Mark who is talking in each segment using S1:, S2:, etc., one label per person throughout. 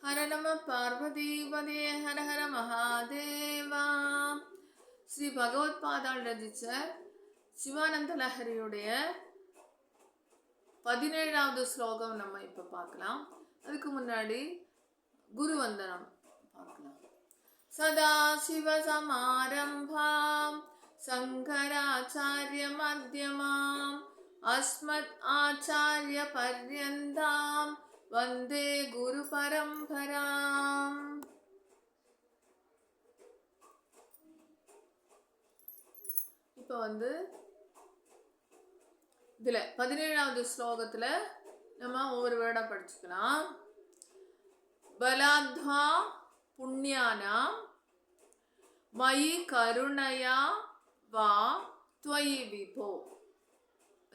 S1: ஹர நம பார்வதிபதே ஹர ஹர மகாதேவா. ஸ்ரீ பகவத்பாதால் ரசித்த சிவானந்த லஹரியுடைய 17வது ஸ்லோகம் நம்ம இப்போ பார்க்கலாம். அதுக்கு முன்னாடி குருவந்தனம் பார்க்கலாம். சதா சிவ சமாரம்பாம் சங்கராச்சாரிய மத்தியமாம் அஸ்மத் ஆச்சாரிய பர்யந்தாம் வந்தே குரு பரம்பராம். இப்போ இதுல 17வது ஸ்லோகத்துல நம்ம ஒவ்வொரு வேர்டா படிச்சுக்கலாம். பலாத்வா புண்ணியானாம் மயி கருணையா வா த்வயி விபோ.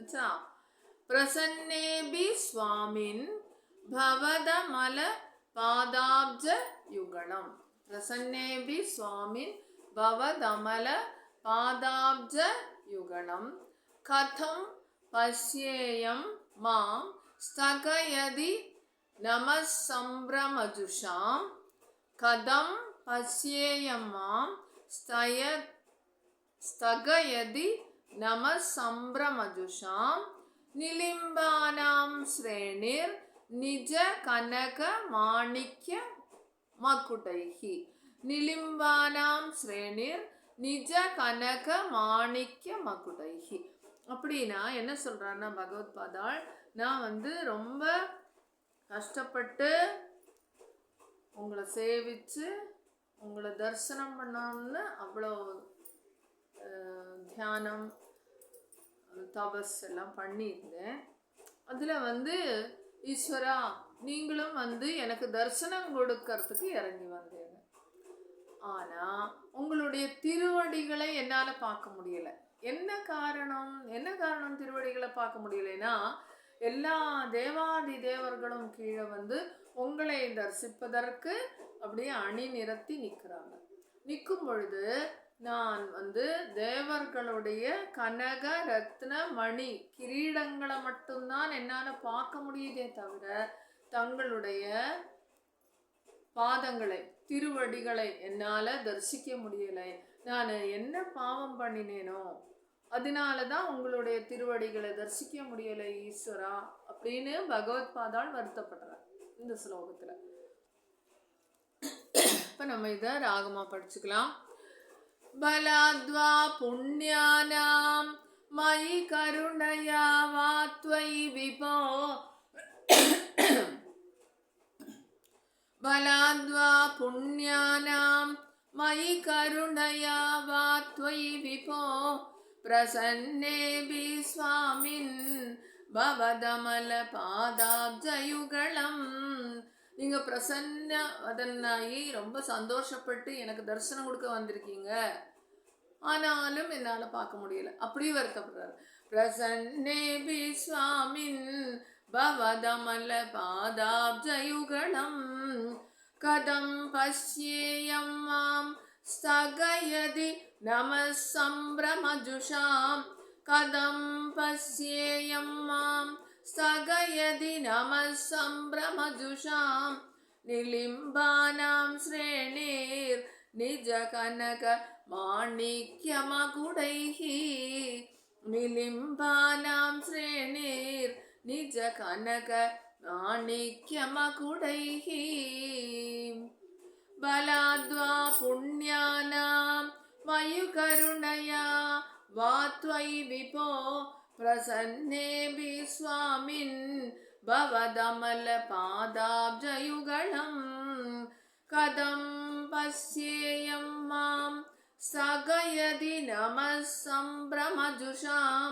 S1: अच्छा, प्रसन्नेभि स्वामिन् भवदमल पादाब्ज युगलम्. प्रसन्नेभि स्वामिन् भवदमल पादाब्ज युगलम्. कथं पश्येयं मां स्थगयति नमः संभ्रमजुषां. कथं पश्येयं मां स्थगयति नमः संभ्रमजुषां. निलिम्बानां श्रेणिर् निज कनक माणिक्य मकुटैः. निलिम्बानां श्रेणिर् निज कनक माणिक्य मकुटैः. அப்படின்னா என்ன சொல்றாருன்னா பகவத்பாதாள், நான் ரொம்ப கஷ்டப்பட்டு உங்களை சேவிச்சு உங்களை தரிசனம் பண்ணணும்னு அவ்வளோ தியானம் தபஸ் எல்லாம் பண்ணியிருந்தேன். அதில் ஈஸ்வரா நீங்களும் எனக்கு தரிசனம் கொடுக்கறதுக்கு இறங்கி வந்தேங்க. ஆனால் உங்களுடைய திருவடிகளை என்னால் பார்க்க முடியலை. என்ன காரணம் திருவடிகளை பார்க்க முடியலைன்னா, எல்லா தேவாதி தேவர்களும் கீழே உங்களை தரிசிப்பதற்கு அப்படியே அணி நிரத்தி நிற்கிறாங்க. நிற்கும் பொழுது நான் தேவர்களுடைய கனக ரத்ன மணி கிரீடங்களை மட்டும்தான் என்னால் பார்க்க முடியுதே தவிர தங்களுடைய பாதங்களை திருவடிகளை என்னால் தரிசிக்க முடியலை. நான் என்ன பாவம் பண்ணினேனோ அதனால தான் உங்களுடைய திருவடிகளை தரிசிக்க முடியலை ஈஸ்வரா அப்படின்னு பகவத்பாதாள் வருத்தப்படுறார் இந்த ஸ்லோகத்தில். இப்போ நம்ம இதை ராகமாக படிச்சுக்கலாம். பலாத்வா புண்ணியானாம் மயி கருணையா வா த்வயி விபோ. பலாத்வா புண்ணியானாம் மயி கருணையா வா த்வயி விபோ. பிரசன்னேபி ஸ்வாமின் பவதமல பாதாப்ஜயுகலம். நீங்கள் பிரசன்னவதனாகி ரொம்ப சந்தோஷப்பட்டு எனக்கு தரிசனம் கொடுக்க வந்திருக்கீங்க, ஆனாலும் என்னால் பார்க்க முடியல அப்படி வருத்தப்படுறாரு. பிரசன்னேபி ஸ்வாமின் பவதமல பாதாப்ஜயுகலம். கதம் பஷ்யேயம் மாம் ஸ்தகயதி நமः சம்பிரமஜுஷாம். கதம் பஷ்யேயம் மாம் स्थगयति नमः संभ्रमजुषां. निलिम्बानां श्रेणिर् निज कनक माणिक्यमकुटैः. निलिम्बानां श्रेणिर् निज कनक माणिक्यमकुटैः. बलाद्वा पुण्यानां मयि करुणया वा त्वयि विभो. प्रसन्नेभि स्वामिन् भवदमल पादाब्जयुगलम्. कथं पश्येयं मां स्थगयति नमः संभ्रमजुषां.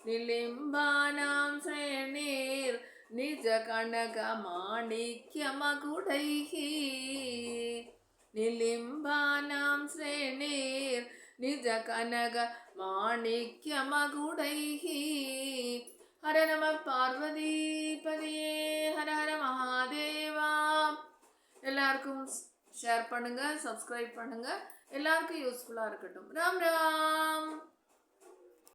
S1: निलिम्बानां श्रेणिर् निज कनक माणिक्यमकुटैः. निलिम्बानां श्रेणिर् निज कनक माणिक्यमकुटैः. हर नमः பார்வதிபதியே ஹர ஹர மகாதேவா. எல்லாருக்கும் ஷேர் பண்ணுங்க, சப்ஸ்கிரைப் பண்ணுங்க. எல்லாருக்கும் யூஸ்ஃபுல்லாக இருக்கட்டும். ராம் ராம்.